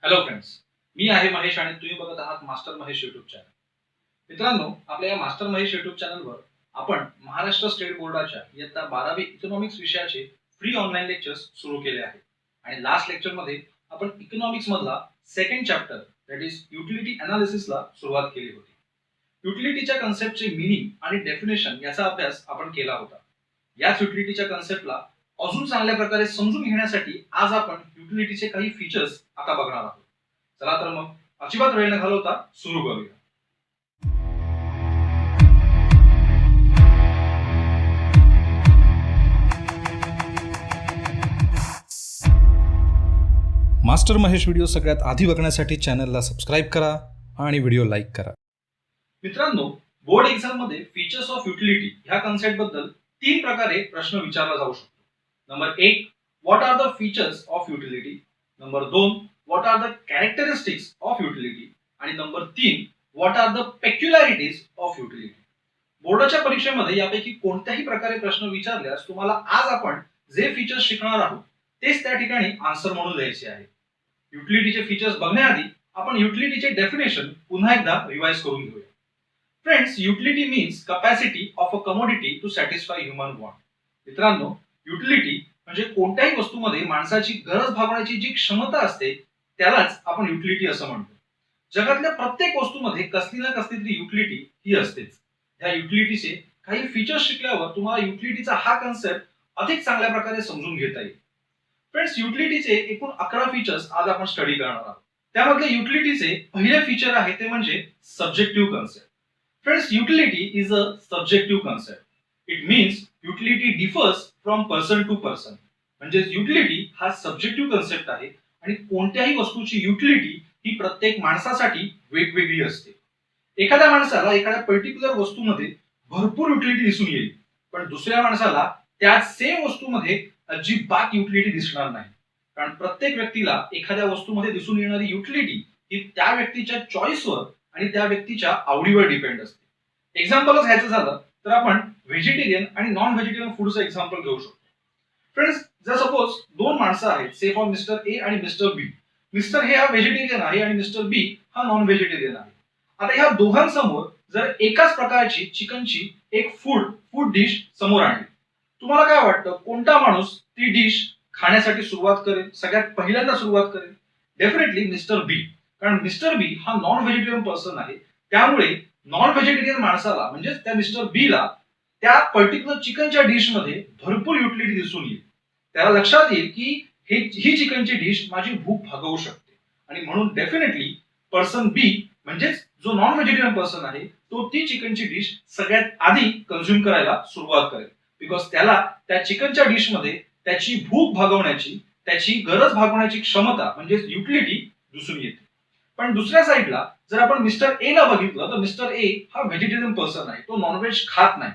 Hello friends, मी आहे महेश आणि तुम्ही बघत आहात मास्टर महेश युट्यूब चॅनल. मित्रांनो, आपल्या या मास्टर महेश युट्यूब चॅनलवर आपण महाराष्ट्र स्टेट बोर्डाच्या इयत्ता 12वी इकॉनॉमिक्स विषयाचे फ्री ऑनलाईन लेक्चर्स सुरू केले आहेत. आणि लास्ट लेक्चरमध्ये आपण इकॉनॉमिक्स मधला second chapter that is utility अनालिसिसला सुरुवात केली होती. युटिलिटीच्या कन्सेप्टचे मीनिंग आणि डेफिनेशन याचा अभ्यास आपण केला होता. याच युटिलिटीच्या कन्सेप्टला अजून चांगल्या प्रकारे समजून घेण्यासाठी आज आपण युटिलिटीचे काही फीचर्स आता बघणार आहोत. चला तर मग अजिबात वेळ न घालवता सुरू करूया. मास्टर महेश व्हिडिओ सगळ्यात आधी बघण्यासाठी चॅनलला सबस्क्राईब करा आणि व्हिडिओ लाईक करा. मित्रांनो, बोर्ड एक्झाम मध्ये फीचर्स ऑफ युटिलिटी ह्या कन्सेप्ट बद्दल 3 प्रकारे प्रश्न विचारला जाऊ शकतो. Number 1, what are the features of utility. Number 2, what are the characteristics of utility. आणि number 3, what are the peculiarities of utility. बोर्डाच्या परीक्षेमध्ये यापैकी कोणत्याही प्रकारे प्रश्न विचारल्यास तुम्हाला आज आपण जे फीचर्स शिकणार आहोत तेच त्या ठिकाणी आन्सर म्हणून द्यायचे आहे. युटिलिटीचे फीचर्स बघण्याआधी आपण युटिलिटीचे डेफिनेशन पुन्हा एकदा रिवाइज करून घेऊया. Friends, utility means capacity of a commodity to satisfy human want. मित्रांनो, युटिलिटी म्हणजे कोणत्याही वस्तूमध्ये माणसाची गरज भागवण्याची जी क्षमता असते त्यालाच आपण युटिलिटी असं म्हणतो. जगातल्या प्रत्येक वस्तूमध्ये कसली ना कसली तरी युटिलिटी ही असतेच. या युटिलिटीचे काही फीचर्स शिकल्यावर तुम्हाला युटिलिटीचा हा कन्सेप्ट अधिक चांगल्या प्रकारे समजून घेता येईल. फ्रेंड्स, युटिलिटीचे एकूण 11 फीचर्स आज आपण स्टडी करणार आहोत. त्यामधले युटिलिटीचे पहिले फीचर आहे ते म्हणजे subjective concept. Friends, utility is a subjective concept. It means utility differs from person to person. म्हणजे युटिलिटी हा सब्जेक्टिव्ह कन्सेप्ट आहे आणि कोणत्याही वस्तूची युटिलिटी ही प्रत्येक माणसासाठी वेगवेगळी असते. एखाद्या माणसाला एखाद्या पर्टिक्युलर वस्तूमध्ये भरपूर युटिलिटी दिसून येईल, पण दुसऱ्या माणसाला त्या सेम वस्तूमध्ये अजिबात युटिलिटी दिसणार नाही. कारण प्रत्येक व्यक्तीला एखाद्या वस्तूमध्ये दिसून येणारी युटिलिटी ही त्या व्यक्तीच्या चॉईसवर आणि त्या व्यक्तीच्या आवडीवर डिपेंड असते. एक्झाम्पलच घ्यायचं झालं तर आपण व्हेजिटेरियन आणि नॉन व्हेजिटेरियन फूडचं एक्झाम्पल घेऊ शकतो. फ्रेंड्स, जर सपोज 2 माणसं आहेत, से फॉर मिस्टर ए आणि मिस्टर बी. मिस्टर हे हा व्हेजिटेरियन आहे आणि मिस्टर बी हा नॉन व्हेजिटेरियन आहे. आता ह्या दोघांसमोर जर एकाच प्रकारची चिकनची एक फूड डिश समोर आणली, तुम्हाला काय वाटतं कोणता माणूस ती डिश खाण्यासाठी सुरुवात करेल, सगळ्यात पहिल्यांदा सुरुवात करेल? डेफिनेटली मिस्टर बी. कारण मिस्टर बी हा नॉन व्हेजिटेरियन पर्सन आहे. त्यामुळे नॉन व्हेजिटेरियन माणसाला म्हणजे त्या मिस्टर बी ला त्या पर्टिक्युलर चिकनच्या डिश मध्ये भरपूर युटिलिटी दिसून येईल. त्याला लक्षात येईल की ही चिकनची डिश माझी भूक भागवू शकते आणि म्हणून डेफिनेटली पर्सन बी म्हणजेच जो नॉन व्हेजिटेरियन पर्सन आहे तो ती चिकनची डिश सगळ्यात आधी कंझ्युम करायला सुरुवात करेल. बिकॉज त्याला त्या चिकनच्या डिश मध्ये त्याची भूक भागवण्याची, त्याची गरज भागवण्याची क्षमता म्हणजे युटिलिटी दिसून येते. पण दुसऱ्या साईडला जर आपण मिस्टर ए ला बघितलं तर मिस्टर ए हा व्हेजिटेरियन पर्सन आहे, तो नॉनव्हेज खात नाही.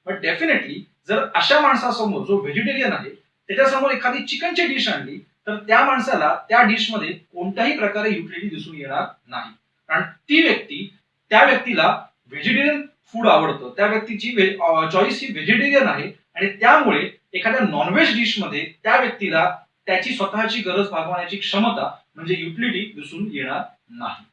पण डेफिनेटली जर अशा माणसासमोर जो व्हेजिटेरियन आहे त्याच्यासमोर एखादी चिकनची डिश आणली तर त्या माणसाला त्या डिश मध्ये कोणत्याही प्रकारे युटिलिटी दिसून येणार नाही. कारण त्या व्यक्तीला व्हेजिटेरियन फूड आवडतं, त्या व्यक्तीची चॉईस ही व्हेजिटेरियन आहे आणि त्यामुळे एखाद्या नॉनव्हेज डिश मध्ये त्या व्यक्तीला त्याची स्वतःची गरज भागवण्याची क्षमता म्हणजे युटिलिटी दिसून येणार नाही.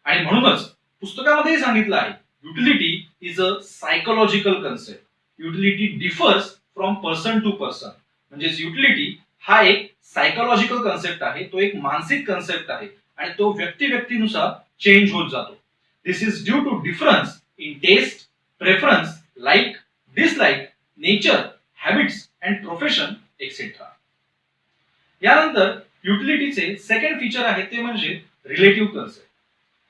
आणि म्हणूनच पुस्तकामध्येही सांगितलं आहे utility is a psychological concept. Utility differs from person to person. म्हणजे युटिलिटी हा एक सायकोलॉजिकल कन्सेप्ट आहे, तो एक मानसिक कन्सेप्ट आहे आणि तो व्यक्तीनुसार चेंज होत जातो. This is due to difference in taste, preference, like, dislike, nature, habits and profession et cetera. यानंतर युटिलिटीचे सेकंड फीचर आहे ते म्हणजे relative concept.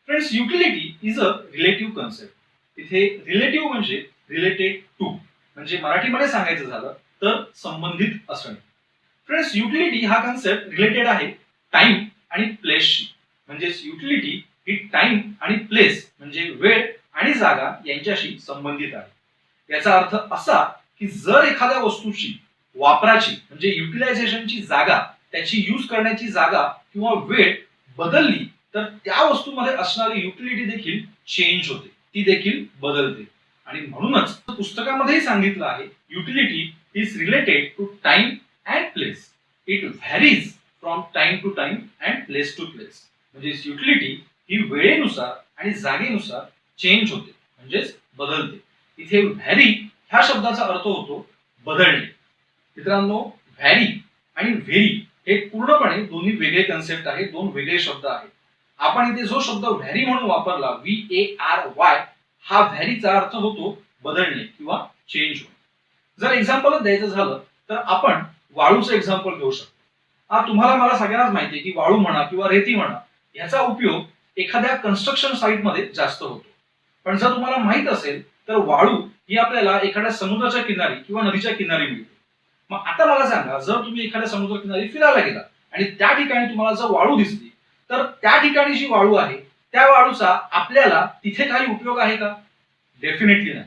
Friends, utility is a relative concept. इथे रिलेटिव्ह म्हणजे रिलेटेड टू, म्हणजे मराठीमध्ये सांगायचं झालं तर संबंधित असणे. फ्रेंड्स, युटिलिटी हा कन्सेप्ट रिलेटेड आहे टाइम आणि प्लेसशी. म्हणजे युटिलिटी ही टाइम आणि प्लेस म्हणजे वेळ आणि जागा यांच्याशी संबंधित आहे. याचा अर्थ असा की जर एखाद्या वस्तूची वापराची म्हणजे युटिलायझेशनची जागा, त्याची यूज करण्याची जागा किंवा वेळ बदलली तर त्या वस्तूमध्ये असणारी युटिलिटी देखील चेंज होते, ती देखील बदलते. आणि म्हणूनच पुस्तकामध्येही सांगितलं आहे utility is related to time and place. It varies from time to time and place to place. म्हणजे युटिलिटी ही वेळेनुसार आणि जागेनुसार चेंज होते म्हणजेच बदलते. इथे व्हॅरी ह्या शब्दाचा अर्थ होतो बदलणे. मित्रांनो, व्हॅरी आणि व्हेरी हे पूर्णपणे दोन्ही वेगळे कन्सेप्ट आहेत, दोन वेगळे शब्द आहेत. आपण इथे जो शब्द व्हॅरी म्हणून वापरला VARY, हा व्हॅरीचा अर्थ होतो बदलणे किंवा चेंज होणे. जर एक्झाम्पलच द्यायचं झालं तर आपण वाळूचं एक्झाम्पल घेऊ शकतो. तुम्हाला मला सगळ्यांनाच माहिती आहे की वाळू म्हणा किंवा रेती म्हणा ह्याचा उपयोग एखाद्या कन्स्ट्रक्शन साईटमध्ये जास्त होतो. पण जर तुम्हाला माहित असेल तर वाळू ही आपल्याला एखाद्या समुद्राच्या किनारी किंवा नदीच्या किनारी मिळते. मग आता मला सांगा, जर तुम्ही एखाद्या समुद्र किनारी फिरायला गेला आणि त्या ठिकाणी तुम्हाला जर वाळू दिसली तर त्या ठिकाणी जी वाळू आहे त्या वाळूचा आपल्याला तिथे काही उपयोग आहे का? डेफिनेटली नाही.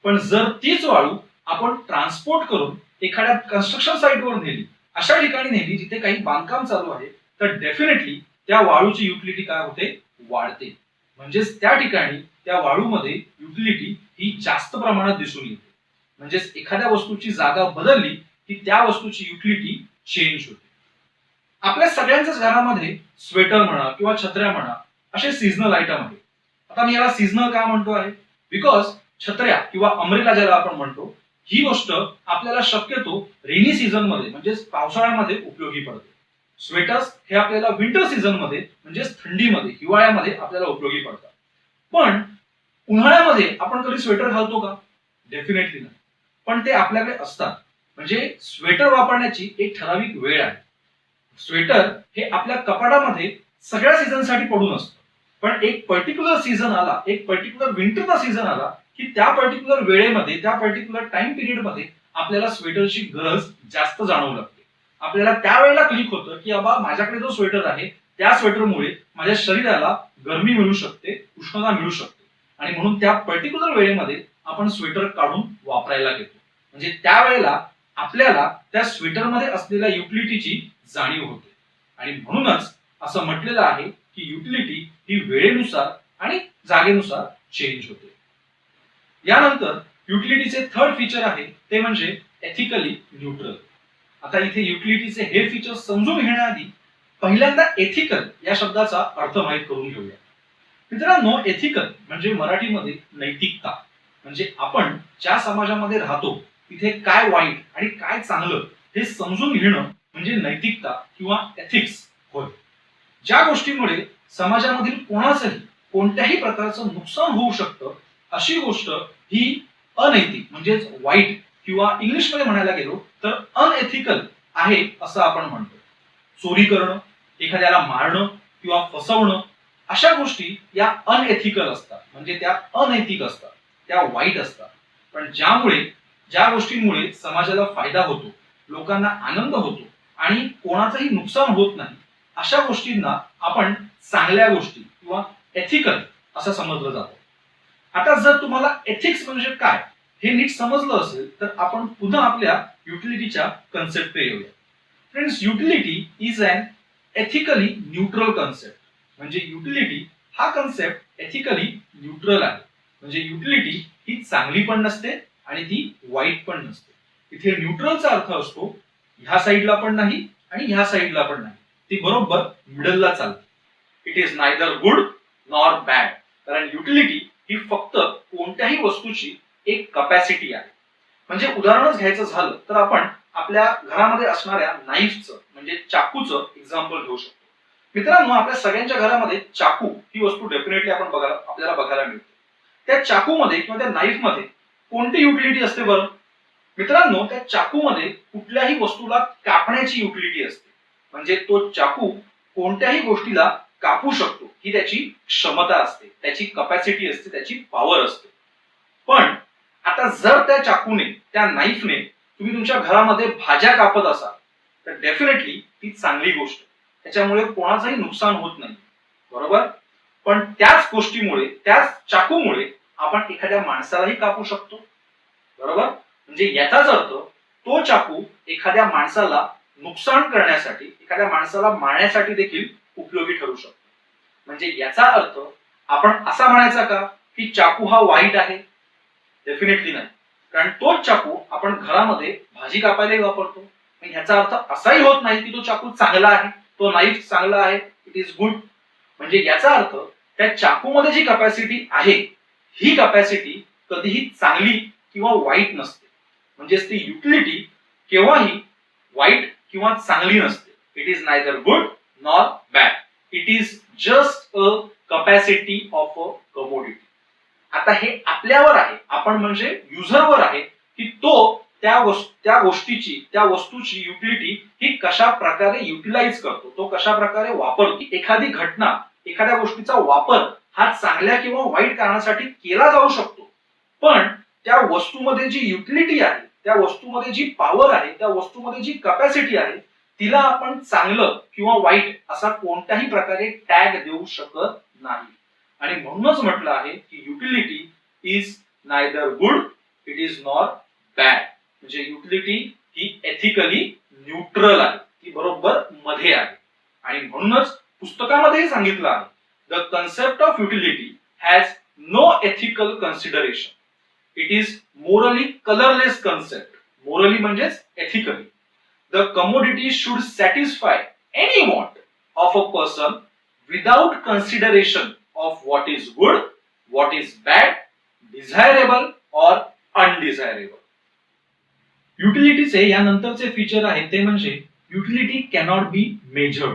पण जर तीच वाळू आपण ट्रान्सपोर्ट करून एखाद्या कन्स्ट्रक्शन साईटवर नेली, अशा ठिकाणी नेली जिथे काही बांधकाम चालू आहे, तर डेफिनेटली त्या वाळूची युटिलिटी काय होते? वाढते. म्हणजेच त्या ठिकाणी त्या वाळूमध्ये युटिलिटी ही जास्त प्रमाणात दिसून येते. म्हणजेच एखाद्या वस्तूची जागा बदलली की त्या वस्तूची युटिलिटी चेंज होते. आपल्या सगळ्यांच्याच घरामध्ये स्वेटर म्हणा किंवा छत्र्या म्हणा असे सीझनल आयटम आहेत. आता मी याला सीझनल का म्हणतो आहे? बिकॉज छत्र्या किंवा अम्ब्रेला ज्याला आपण म्हणतो, ही गोष्ट आपल्याला शक्यतो रेनी सीझन मध्ये म्हणजेच पावसाळ्यामध्ये उपयोगी पडते. स्वेटर्स हे आपल्याला विंटर सीझन मध्ये म्हणजेच थंडीमध्ये हिवाळ्यामध्ये आपल्याला उपयोगी पडतात. पण उन्हाळ्यामध्ये आपण कधी स्वेटर घालतो का? डेफिनेटली नाही. पण ते आपल्याकडे असतात. म्हणजे स्वेटर वापरण्याची एक ठराविक वेळ आहे. स्वेटर हे आपल्या कपाटामध्ये सगळ्या सीझनसाठी पडून असतं. पण एक पर्टिक्युलर सीझन आला, एक पर्टिक्युलर विंटरचा सीझन आला की त्या पर्टिक्युलर वेळेमध्ये, त्या पर्टिक्युलर टाइम पिरियड मध्ये आपल्याला स्वेटरची गरज जास्त जाणवू लागते. आपल्याला त्यावेळेला क्लिक होतं की बाबा माझ्याकडे जो स्वेटर आहे त्या स्वेटरमुळे माझ्या शरीराला गरमी मिळू शकते, उष्णता मिळू शकते, आणि म्हणून त्या पर्टिक्युलर वेळेमध्ये आपण स्वेटर काढून वापरायला घेतो. म्हणजे त्यावेळेला आपल्याला त्या स्वेटरमध्ये असलेल्या युटिलिटीची जाणीव होते. आणि म्हणूनच असं म्हटलेलं आहे की युटिलिटी ही वेळेनुसार आणि जागेनुसार चेंज होते. यानंतर युटिलिटीचे थर्ड फीचर आहे ते म्हणजे एथिकली न्यूट्रल. आता इथे युटिलिटीचे हे फीचर समजून घेण्याआधी पहिल्यांदा एथिकल या शब्दाचा अर्थ माहीत करून घेऊया. मित्रांनो, एथिकल म्हणजे मराठीमध्ये नैतिकता. म्हणजे आपण ज्या समाजामध्ये राहतो तिथे काय वाईट आणि काय चांगलं हे समजून घेणं म्हणजे नैतिकता किंवा एथिक्स होय. ज्या गोष्टीमुळे समाजामधील कोणाचंही कोणत्याही प्रकारचं नुकसान होऊ शकतं अशी गोष्ट ही अनैतिक म्हणजेच वाईट किंवा इंग्लिशमध्ये म्हणायला गेलो तर अनएथिकल आहे असं आपण म्हणतो. चोरी करणं, एखाद्याला मारणं किंवा फसवणं अशा गोष्टी या अनएथिकल असतात. म्हणजे त्या अनैतिक असतात, त्या वाईट असतात. पण ज्या गोष्टींमुळे समाजाला फायदा होतो, लोकांना आनंद होतो आणि कोणाचंही नुकसान होत नाही, अशा गोष्टींना आपण चांगल्या गोष्टी किंवा एथिकल असं समजलं जातं. आता जर तुम्हाला एथिक्स म्हणजे काय हे नीट समजलं असेल तर आपण पुन्हा आपल्या युटिलिटीच्या कन्सेप्टकडे येऊया. Friends, utility is an ethically neutral concept. म्हणजे युटिलिटी हा कन्सेप्ट एथिकली न्यूट्रल आहे. म्हणजे युटिलिटी ही चांगली पण नसते आणि ती वाईट पण नसते. इथे न्यूट्रलचा अर्थ असतो ह्या साईडला पण नाही आणि ह्या साईडला पण नाही, ती बरोबर मिडलला चालते. It is neither good nor bad. कारण युटिलिटी ही फक्त कोणत्याही वस्तूची एक कपॅसिटी आहे. म्हणजे उदाहरणच घ्यायचं झालं तर आपण आपल्या घरामध्ये असणाऱ्या नाईफचं म्हणजे चाकूचं एक्झाम्पल घेऊ शकतो. मित्रांनो, आपल्या सगळ्यांच्या घरामध्ये चाकू ही वस्तू डेफिनेटली आपल्याला बघायला मिळते. त्या चाकूमध्ये किंवा त्या नाईफ मध्ये कोणती युटिलिटी असते बरं? मित्रांनो, त्या चाकूमध्ये कुठल्याही वस्तूला कापण्याची युटिलिटी असते. म्हणजे तो चाकू कोणत्याही गोष्टीला कापू शकतो ही त्याची क्षमता असते, त्याची कपॅसिटी असते, त्याची पॉवर असते. पण आता जर त्या चाकूने, त्या नाईफने तुम्ही तुमच्या घरामध्ये भाज्या कापत असाल तर डेफिनेटली ती चांगली गोष्ट, त्याच्यामुळे कोणाचंही नुकसान होत नाही, बरोबर. पण त्याच गोष्टीमुळे, त्याच चाकूमुळे आपण एखाद्या माणसालाही कापू शकतो, बरोबर. म्हणजे याचाच अर्थ तो चाकू एखाद्या माणसाला नुकसान करण्यासाठी, एखाद्या माणसाला मारण्यासाठी देखील उपयोगी ठरू शकतो. म्हणजे याचा अर्थ आपण असा म्हणायचा का की चाकू हा वाईट आहे? डेफिनेटली नाही. कारण तोच चाकू आपण घरामध्ये भाजी कापायलाही वापरतो. ह्याचा अर्थ असाही होत नाही की तो चाकू चांगला आहे. तो नाईफ चांगला आहे, इट इज गुड. म्हणजे याचा अर्थ त्या चाकूमध्ये जी कपॅसिटी आहे ही कपॅसिटी कधीही चांगली किंवा वाईट नसते. म्हणजेच ती युटिलिटी केव्हाही वाईट किंवा चांगली नसते. It is neither good nor bad. It is just a capacity of a commodity. आता हे आपल्यावर आहे, आपण म्हणजे युजरवर आहे की तो त्या गोष्टीची त्या वस्तूची युटिलिटी ही कशा प्रकारे युटिलाइज करतो, तो कशा प्रकारे वापरतो. एखादी घटना एखाद्या गोष्टीचा वापर हा चांगल्या किंवा वाईट कारणासाठी केला जाऊ शकतो, पण त्या वस्तूमध्ये जी युटिलिटी आहे, त्या वस्तूमध्ये जी पॉवर आहे, त्या वस्तूमध्ये जी कपॅसिटी आहे तिला आपण चांगलं किंवा वाईट असा कोणत्याही प्रकारे टॅग देऊ शकत नाही. आणि म्हणूनच म्हटलं आहे की utility is neither good it is nor bad. म्हणजे युटिलिटी ही एथिकली न्यूट्रल आहे, ती बरोबर मध्ये आहे. आणि म्हणूनच पुस्तकामध्येही सांगितलं आहे the concept of utility has no ethical consideration. It is morally colourless concept. Morally म्हणजेच ethically. The commodity should satisfy any want of a person without consideration of what is good, what is bad, desirable or undesirable. युटिलिटीचे यानंतरचे feature आहे ते म्हणजे utility cannot be measured.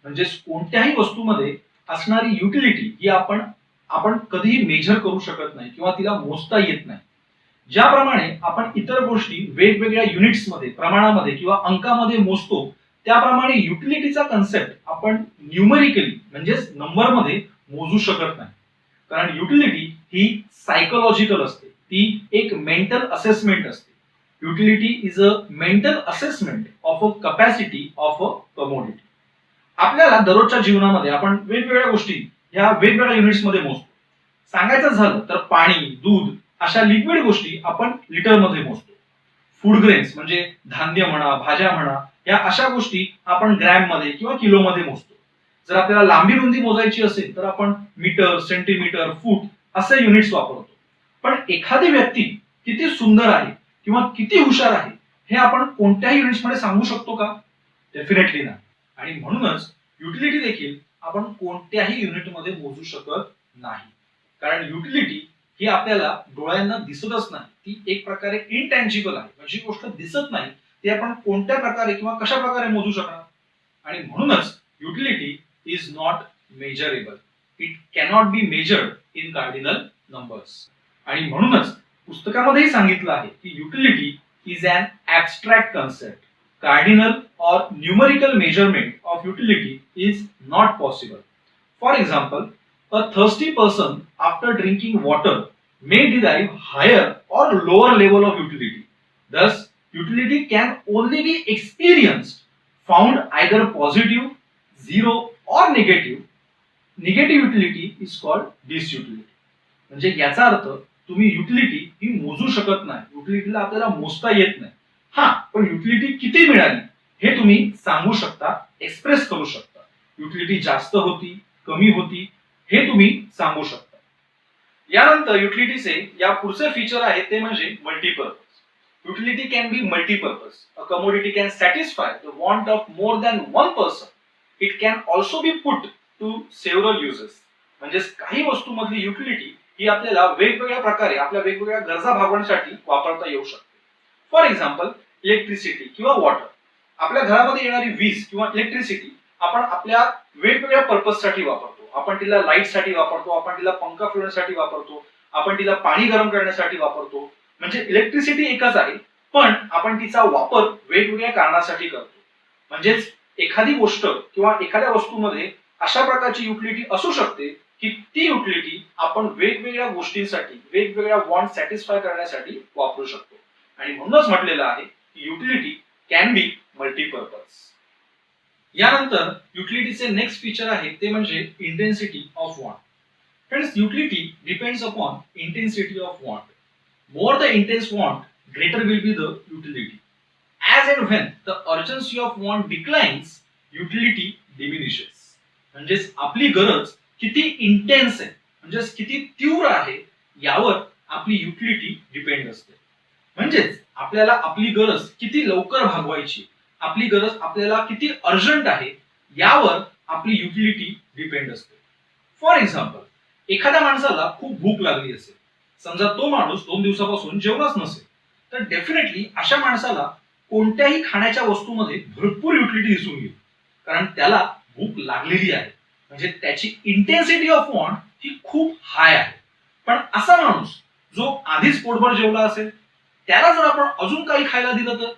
म्हणजे कोणत्याही वस्तूमध्ये असणारी utility ही आपण कधीही मेजर करू शकत नाही किंवा तिला मोजता येत नाही. ज्याप्रमाणे आपण इतर गोष्टी वेगवेगळ्या युनिट्समध्ये, प्रमाणामध्ये किंवा अंकामध्ये मोजतो, त्याप्रमाणे युटिलिटीचा कन्सेप्ट आपण न्यूमरिकली म्हणजेच नंबरमध्ये मोजू शकत नाही. कारण युटिलिटी ही सायकोलॉजिकल असते, ती एक मेंटल असेसमेंट असते. Utility is a mental assessment of a capacity of a commodity. आपल्याला दररोजच्या जीवनामध्ये आपण वेगवेगळ्या गोष्टी ह्या वेगवेगळ्या युनिट्समध्ये मोजतो. सांगायचं झालं तर पाणी, दूध अशा लिक्विड गोष्टी आपण लिटरमध्ये मोजतो. फूड ग्रेन्स म्हणजे धान्य म्हणा, भाज्या म्हणा, या अशा गोष्टी आपण ग्रॅम मध्ये किंवा किलोमध्ये मोजतो. जर आपल्याला लांबी रुंदी मोजायची असेल तर आपण मीटर, सेंटीमीटर, फूट असे युनिट्स वापरतो. पण एखादी व्यक्ती किती सुंदर आहे किंवा किती हुशार आहे हे आपण कोणत्याही युनिट्समध्ये सांगू शकतो का? डेफिनेटली नाही. आणि म्हणूनच युटिलिटी देखील आपण कोणत्याही युनिटमध्ये मोजू शकत नाही. कारण युटिलिटी ही आपल्याला डोळ्यांना दिसतच नाही, ती एक प्रकारे इनटँजिबल आहे. म्हणजे गोष्ट दिसत नाही ती आपण कोणत्या प्रकारे किंवा कशा प्रकारे मोजू शकणार. आणि म्हणूनच utility is not measurable. It cannot be measured in cardinal numbers. आणि म्हणूनच पुस्तकामध्येही सांगितलं आहे की utility is an abstract concept. Cardinal or numerical measurement of utility is not possible. For example, a thirsty person after drinking water may derive higher or lower level of utility. Thus, utility can only be experienced, found either positive, zero or negative. Negative utility is called disutility. म्हणजे याचा अर्थ तुम्ही utility ही मोजू शकत नाही, युटिलिटीला आपल्याला मोजता येत नाही. हा, पण युटिलिटी किती मिळाली हे तुम्ही सांगू शकता, एक्सप्रेस करू शकता. युटिलिटी जास्त होती, कमी होती हे तुम्ही सांगू शकता. यानंतर युटिलिटीचे या पुढचे फीचर आहे ते म्हणजे multipurpose. Utility can be multipurpose. A commodity can satisfy the want of more than one person. It can also be put to several uses. म्हणजे काही वस्तूमधली युटिलिटी ही आपल्याला वेगवेगळ्या प्रकारे आपल्या वेगवेगळ्या गरजा भागवण्यासाठी वापरता येऊ शकते. फॉर एक्झाम्पल, इलेक्ट्रिसिटी किंवा वॉटर. आपल्या घरामध्ये येणारी वीज किंवा इलेक्ट्रिसिटी आपण आपल्या वेगवेगळ्या पर्पजसाठी वापरतो. आपण तिला लाईटसाठी वापरतो, आपण तिला पंखा फिरवण्यासाठी वापरतो, आपण तिला पाणी गरम करण्यासाठी वापरतो. म्हणजे इलेक्ट्रिसिटी एकच आहे, पण आपण तिचा वापर वेगवेगळ्या कारणासाठी करतो. म्हणजेच एखादी गोष्ट किंवा एखाद्या वस्तूमध्ये अशा प्रकारची युटिलिटी असू शकते की ती युटिलिटी आपण वेगवेगळ्या गोष्टींसाठी, वेगवेगळ्या वॉन्ट सॅटिस्फाय करण्यासाठी वापरू शकतो. आणि म्हणूनच म्हटलेलं आहे की युटिलिटी कॅन बी मल्टीपर्पज. यानंतर युटिलिटीचे नेक्स्ट फीचर आहे ते म्हणजे intensity of want. Friends, utility depends upon intensity of want. More the intense want, greater will be the utility. As and when the urgency of want declines, utility diminishes. म्हणजेच आपली गरज किती intense आहे, म्हणजेच किती तीव्र आहे यावर आपली युटिलिटी डिपेंड असते. म्हणजेच आपल्याला आपली गरज किती लवकर भागवायची, आपली गरज आपल्याला किती अर्जंट आहे यावर आपली युटिलिटी डिपेंड असते. फॉर एक्झाम्पल, एखाद्या माणसाला खूप भूक लागली असेल, समजा तो माणूस 2 दिवसापासून जेवलाच नसेल, तर डेफिनेटली अशा माणसाला कोणत्याही खाण्याच्या वस्तूमध्ये भरपूर युटिलिटी दिसून येईल, कारण त्याला भूक लागलेली आहे, म्हणजे त्याची इंटेन्सिटी ऑफ वॉन्ट ही खूप हाय आहे. पण असा माणूस जो आधीच पोटभर जेवला असेल, त्याला जर आपण अजून काही खायला दिलं तर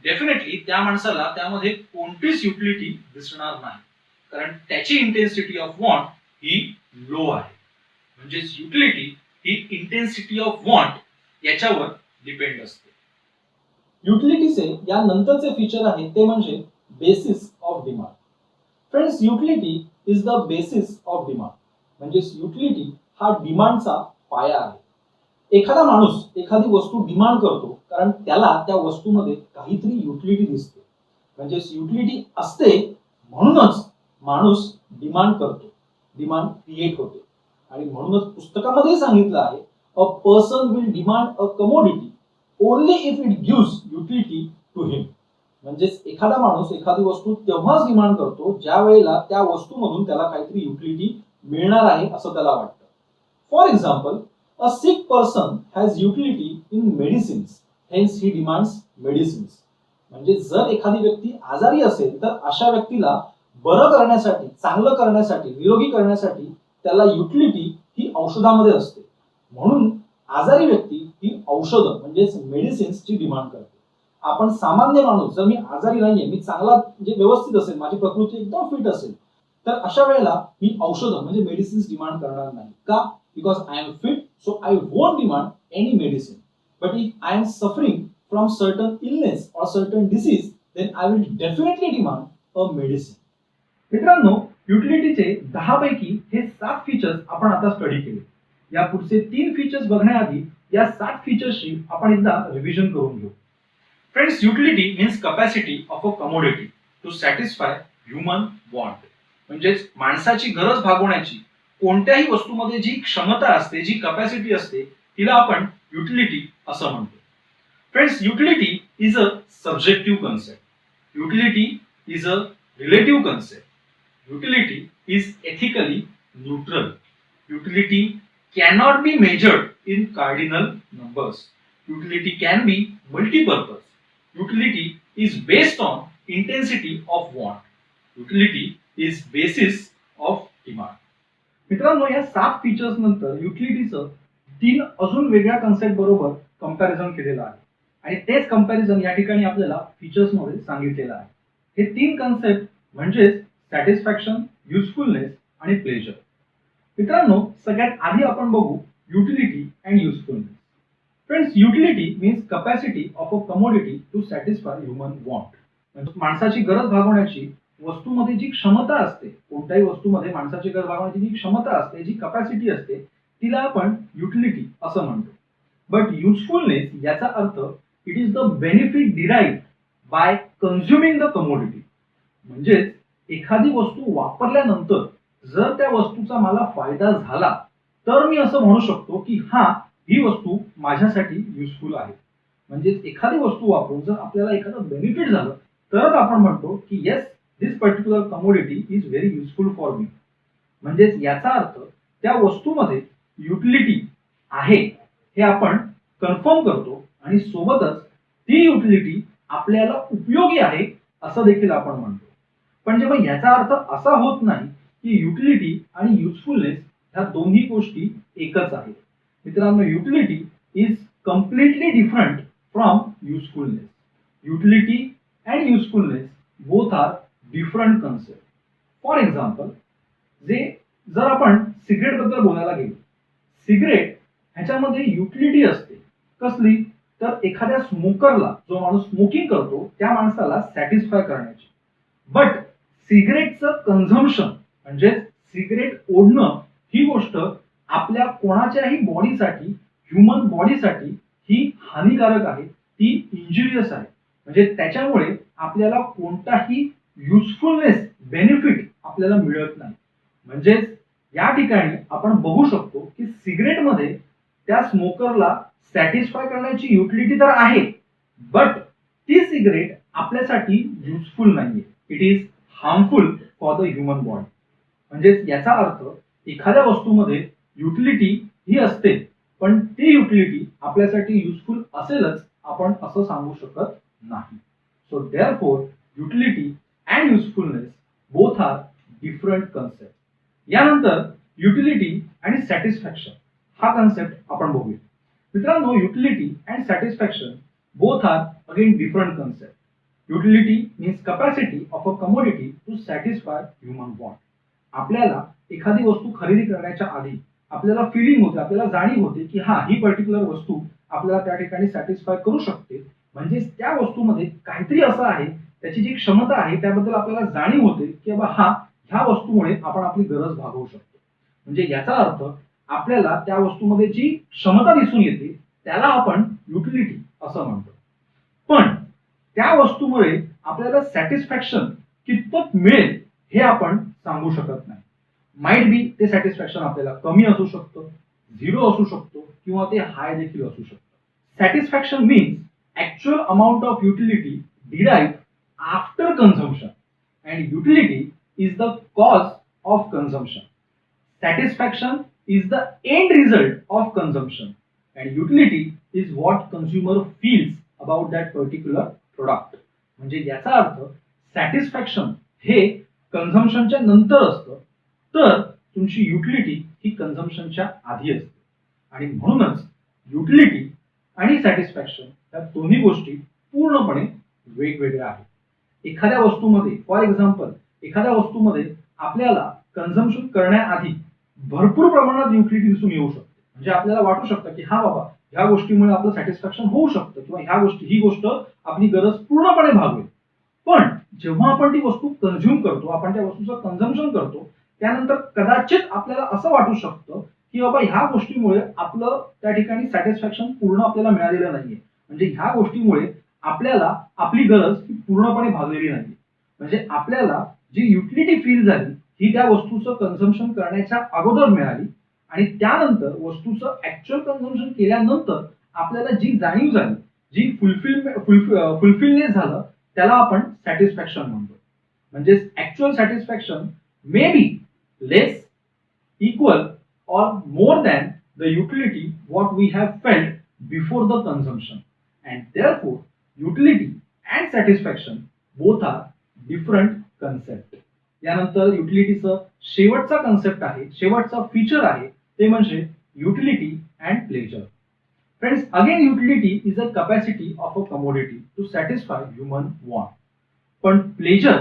डेफिनेटली त्या माणसाला त्यामध्ये कोणतीच युटिलिटी दिसणार नाही, कारण त्याची intensity of want he low आहे. म्हणजेच utility he intensity of want याच्यावर डिपेंड असते. युटिलिटीचे या नंतरचे फीचर आहे ते म्हणजे basis of demand. Friends, utility is the basis of demand. म्हणजेच युटिलिटी हा डिमांडचा पाया आहे. एखादा माणूस एखादी वस्तू डिमांड करतो कारण त्याला त्या वस्तूमध्ये काहीतरी युटिलिटी दिसते. म्हणजेच युटिलिटी असते म्हणूनच माणूस डिमांड करतो, डिमांड क्रिएट होते. आणि म्हणूनच पुस्तकामध्ये सांगितलं आहे, a person will demand a commodity only if it gives utility to him. म्हणजेच एखादा माणूस एखादी वस्तू तेव्हाच डिमांड करतो ज्या वेळेला त्या वस्तूमधून त्याला काहीतरी युटिलिटी मिळणार आहे असं त्याला वाटतं. For example, a sick person has utility in medicines, hence he demands medicines. म्हणजे जर एखादी व्यक्ती आजारी असेल तर अशा व्यक्तीला बरं करण्यासाठी, चांगलं करण्यासाठी, निरोगी करण्यासाठी त्याला युटिलिटी ही औषधामध्ये असते. म्हणून आजारी व्यक्ती ही औषधं म्हणजेच मेडिसिन्सची डिमांड करते. आपण सामान्य माणूस, जर मी आजारी नाहीये, मी चांगला म्हणजे व्यवस्थित असेल, माझी प्रकृती एकदम फिट असेल, तर अशा वेळेला मी औषधं म्हणजे मेडिसिन्स डिमांड करणार नाही. का? Because I am fit, so I won't demand any medicine. But if I am suffering from certain illness or certain disease, then I will definitely demand a medicine. मित्रांनो, युटिलिटीचे 10 पैकी हे 7 फीचर्स आपण आता study केले. या पुढचे 3 फीचर्स बघण्याआधी या 7 फीचर्सची आपण एकदा रिव्हिजन करून घेऊ. Friends, utility means capacity of a commodity to satisfy human want. म्हणजेच माणसाची गरज भागवण्याची कोणत्याही वस्तूमध्ये जी क्षमता असते, जी कपॅसिटी असते, तिला आपण युटिलिटी असं म्हणतो. Friends, utility is a subjective concept. Utility is a relative concept. Utility is ethically neutral. Utility cannot be measured in cardinal numbers. Utility can be multi-purpose. Utility is based on intensity of want. Utility is basis of demand. मित्रांनो, या 7 features नंतर युटिलिटीचं 3 अजून वेगळ्या concept बरोबर comparison केलेलं आहे आणि तेच कंपॅरिझन या ठिकाणी आपल्याला फीचर्स मध्ये सांगितलेलं आहे. हे 3 कन्सेप्ट म्हणजेच सॅटिस्फॅक्शन, युजफुलनेस आणि प्लेजर. मित्रांनो, सगळ्यात आधी आपण बघू utility and usefulness. Friends, utility means capacity of a commodity to satisfy human want. म्हणजे माणसाची गरज भागवण्याची वस्तूमध्ये जी क्षमता असते, कोणत्याही वस्तूमध्ये माणसाची गरज भागवण्याची जी क्षमता असते, जी कपॅसिटी असते, तिला आपण युटिलिटी असं म्हणतो. बट युजफुलनेस याचा earth it is the benefit derived bye consuming the commodity. म्हणजेच एखादी वस्तू वापरल्यानंतर जर त्या वस्तूचा मला फायदा झाला तर मी असं म्हणू शकतो की हा, ही वस्तू माझ्यासाठी युजफुल आहे. म्हणजेच एखादी वस्तू वापरून जर आपल्याला एखादं बेनिफिट झालं तरच आपण म्हणतो की yes, this particular commodity is very useful for me. म्हणजेच याचा अर्थ त्या वस्तूमध्ये युटिलिटी आहे हे आपण कन्फर्म करतो आणि सोबतच ती युटिलिटी आपल्याला उपयोगी आहे असं देखील आपण म्हणतो. पण जेव्हा याचा अर्थ असा होत नाही की युटिलिटी आणि युजफुलनेस ह्या दोन्ही गोष्टी एकच आहेत. मित्रांनो, utility is completely different from usefulness. Utility and usefulness both are different concept. For example, जर आपण सिगरेट बद्दल बोलायला गेलो, सिगरेट ह्याच्यामध्ये युटिलिटी असते. कसली? तर एखाद्या स्मोकरला, जो माणूस स्मोकिंग करतो त्या माणसाला सॅटिस्फाय करण्याची. बट सिगरेटचं कन्झम्पशन म्हणजे सिगरेट ओढणं ही गोष्ट आपल्या कोणाच्याही बॉडीसाठी, ह्युमन बॉडीसाठी ही हानिकारक आहे, ती इंजुरियस आहे. म्हणजे त्याच्यामुळे आपल्याला कोणताही युजफुलनेस बेनिफिट आपल्याला मिळत नाही. म्हणजेच या ठिकाणी आपण बघू शकतो की सिगरेटमध्ये त्या स्मोकरला सॅटिस्फाय करण्याची युटिलिटी तर आहे, बट ती सिगरेट आपल्यासाठी युजफुल नाहीये. It is harmful for the human body. म्हणजेच याचा अर्थ एखाद्या वस्तूमध्ये युटिलिटी ही असते, पण ती युटिलिटी आपल्यासाठी युजफुल असेलच आपण असं सांगू शकत नाही. So therefore utility and usefulness both are different concept. यानंतर युटिलिटी आणि सॅटिस्फॅक्शन हा कन्सेप्ट आपण बघूया. मित्रांनो, utility and satisfaction both are again different concept. Utility means capacity of a commodity to satisfy human want. आपल्याला एखादी वस्तू खरेदी करण्याच्या आधी आपल्याला फिलिंग होते, आपल्याला जाणीव होते की हा ही पर्टिक्युलर वस्तू आपल्याला त्या ठिकाणी सॅटिस्फाय करू शकते. म्हणजेच त्या वस्तूमध्ये काहीतरी असं आहे, त्याची जी क्षमता आहे त्याबद्दल आपल्याला जाणीव होते की बाबा ह्या वस्तूमुळे आपण आपली गरज भागवू शकतो. म्हणजे याचा अर्थ आपल्याला त्या वस्तूमध्ये जी क्षमता दिसून येते त्याला आपण युटिलिटी असं म्हणतो. पण त्या वस्तूमुळे आपल्याला सॅटिस्फॅक्शन कितपत मिळेल हे आपण सांगू शकत नाही. माइट बी ते सॅटिस्फॅक्शन आपल्याला कमी असू शकतं, 0 असू शकतो किंवा ते हाय देखील असू शकतं. Satisfaction means actual amount of utility derived after consumption and utility is the cause of consumption. Satisfaction is the end result of consumption and utility is what consumer feels about that particular product. म्हणजे याचा अर्थ satisfaction हे कन्झम्पशनच्या नंतर असतं, तर तुमची utility ही कन्झम्पशनच्या आधी असते. आणि म्हणूनच युटिलिटी आणि सॅटिस्फॅक्शन या दोन्ही गोष्टी पूर्णपणे वेगवेगळ्या आहेत. एखाद्या वस्तूमध्ये फॉर एक्झाम्पल एखाद्या वस्तूमध्ये आपल्याला कन्झम्पशन करण्याआधी भरपूर प्रमाणात युटिलिटी दिसून येऊ शकते. म्हणजे आपल्याला वाटू शकतं की हा बाबा ह्या गोष्टीमुळे आपलं सॅटिस्फॅक्शन होऊ शकतं किंवा ही गोष्ट आपली गरज पूर्णपणे भागवेल. पण जेव्हा आपण ती वस्तू कन्झ्युम करतो, आपण त्या वस्तूचं कन्झम्पशन करतो, त्यानंतर कदाचित आपल्याला असं वाटू शकतं की बाबा ह्या गोष्टीमुळे आपलं त्या ठिकाणी सॅटिस्फॅक्शन पूर्ण आपल्याला मिळालेलं नाहीये. म्हणजे ह्या गोष्टीमुळे आपल्याला आपली गरज ही पूर्णपणे भागलेली नाहीये. म्हणजे आपल्याला जी युटिलिटी फील झाली ही त्या वस्तूचं कन्झम्पशन करण्याच्या अगोदर मिळाली आणि त्यानंतर वस्तूचं ऍक्च्युअल कन्झम्पशन केल्यानंतर आपल्याला जी जाणीव झाली, जी फुलफिलनेस झालं, त्याला आपण सॅटिस्फॅक्शन म्हणतो. म्हणजे actual satisfaction may be less, equal or more than the utility what we have felt before the consumption, and therefore utility and satisfaction both are different concept. यानंतर युटिलिटीचं शेवटचा कन्सेप्ट आहे, शेवटचा फीचर आहे ते म्हणजे utility and pleasure. Friends, again utility is a capacity of a commodity to satisfy human want. पण pleasure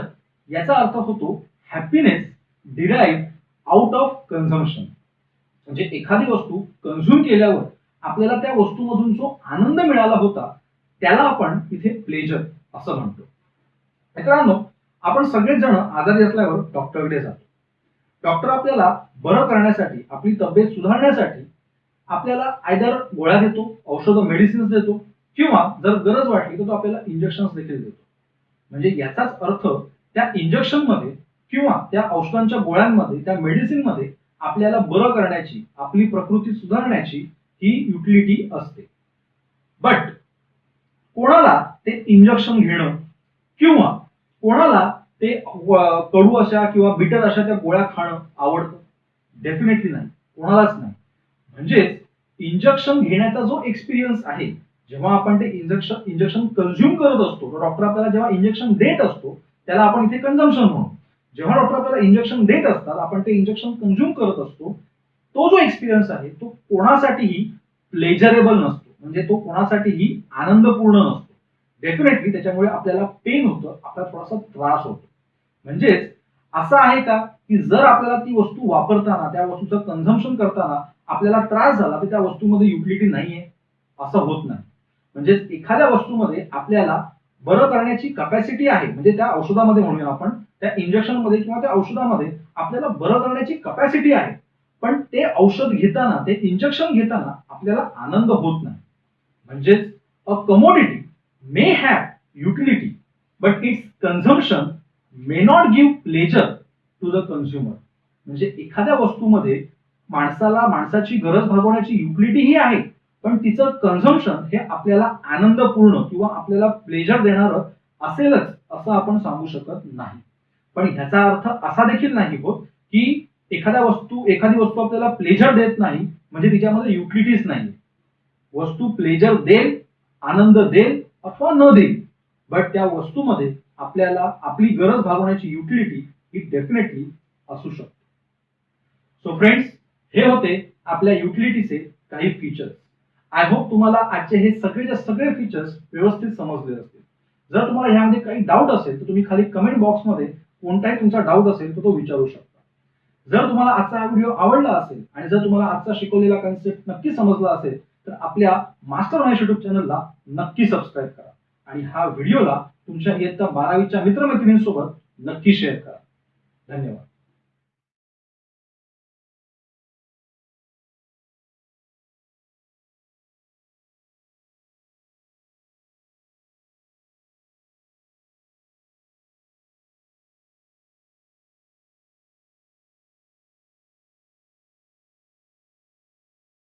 याचा अर्थ होतो happiness derived out of consumption. म्हणजे एखादी वस्तू कन्झ्युम केल्यावर आपल्याला त्या वस्तूमधून जो आनंद मिळाला होता त्याला आपण इथे प्लेजर असं म्हणतो. मित्रांनो, आपण सगळेच जण आजारी असल्यावर डॉक्टरकडे जातो. डॉक्टर आपल्याला बरं करण्यासाठी, आपली तब्येत सुधारण्यासाठी आपल्याला आयदर गोळ्या देतो, औषधं मेडिसिन्स देतो किंवा जर गरज वाटली तर तो आपल्याला इंजेक्शन्स देखील देतो. म्हणजे याचाच अर्थ त्या इंजेक्शनमध्ये किंवा त्या औषधांच्या गोळ्यांमध्ये, त्या मेडिसिनमध्ये आपल्याला बरं करण्याची, आपली प्रकृती सुधारण्याची ही युटिलिटी असते. बट कोणाला ते इंजेक्शन घेणं किंवा कोणाला ते कडू अशा किंवा बिटर अशा त्या गोळ्या खाणं आवडतं? डेफिनेटली नाही, कोणालाच नाही. म्हणजेच इंजेक्शन घेण्याचा जो एक्सपिरियन्स आहे, जेव्हा आपण ते इंजेक्शन कन्झ्युम करत असतो, डॉक्टर आपल्याला जेव्हा इंजेक्शन देत असतो त्याला आपण इथे कन्झम्पशन म्हणू. जेव्हा डॉक्टर आपल्याला इंजेक्शन देत असतात, आपण ते इंजेक्शन कन्झ्युम करत असतो, तो जो एक्सपिरियन्स आहे तो कोणासाठीही प्लेजरेबल नसतो. म्हणजे तो कोणासाठीही आनंदपूर्ण नसतो. डेफिनेटली त्याच्यामुळे आपल्याला पेन होतं, आपल्याला थोडासा त्रास होतो. म्हणजेच असं आहे का की जर आपल्याला ती वस्तू वापरताना, त्या वस्तूचं कन्झम्पशन करताना आपल्याला त्रास झाला तर त्या वस्तूमध्ये युटिलिटी नाहीये? असं होत नाही. म्हणजेच एखाद्या वस्तूमध्ये आपल्याला बरं करण्याची कॅपॅसिटी आहे, म्हणजे त्या औषधामध्ये म्हणूया आपण, त्या इंजेक्शनमध्ये किंवा त्या औषधामध्ये आपल्याला बरं करण्याची कॅपॅसिटी आहे, पण ते औषध घेताना, ते इंजेक्शन घेताना आपल्याला आनंद होत नाही. म्हणजेच a commodity may have utility but its consumption may not give pleasure to the consumer. म्हणजे एखाद्या वस्तूमध्ये माणसाची गरज भागवण्याची युटिलिटी ही आहे, पण तिचं कन्झम्पशन हे आपल्याला आनंदपूर्ण किंवा आपल्याला प्लेजर देणारं असेलच असं आपण सांगू शकत नाही. पण ह्याचा अर्थ असा देखील नाही होत की एखादी वस्तू आपल्याला प्लेजर देत नाही म्हणजे तिच्यामध्ये युटिलिटीज नाही. वस्तू प्लेजर देईल, आनंद देईल अथवा न देईल, बट त्या वस्तूमध्ये आपल्याला आपली गरज भागवण्याची युटिलिटी ही डेफिनेटली असू शकते. सो फ्रेंड्स, हे होते आपल्या युटिलिटीचे काही फीचर्स. आय होप तुम्हाला आजचे हे सगळे फीचर्स व्यवस्थित समजले असतील. जर तुम्हाला ह्यामध्ये काही डाऊट असेल तर तुम्ही खाली कमेंट बॉक्समध्ये कोणताही तुमचा डाऊट असेल तर तो विचारू शकता. जर तुम्हाला आजचा हा व्हिडिओ आवडला असेल आणि जर तुम्हाला आजचा शिकवलेला कन्सेप्ट नक्की समजला असेल तर आपल्या मास्टर महेश युट्यूब चॅनलला नक्की सबस्क्राईब करा आणि हा व्हिडिओला तुमच्या इयत्ता 12वीच्या मित्रमैत्रिणींसोबत नक्की शेअर करा. धन्यवाद.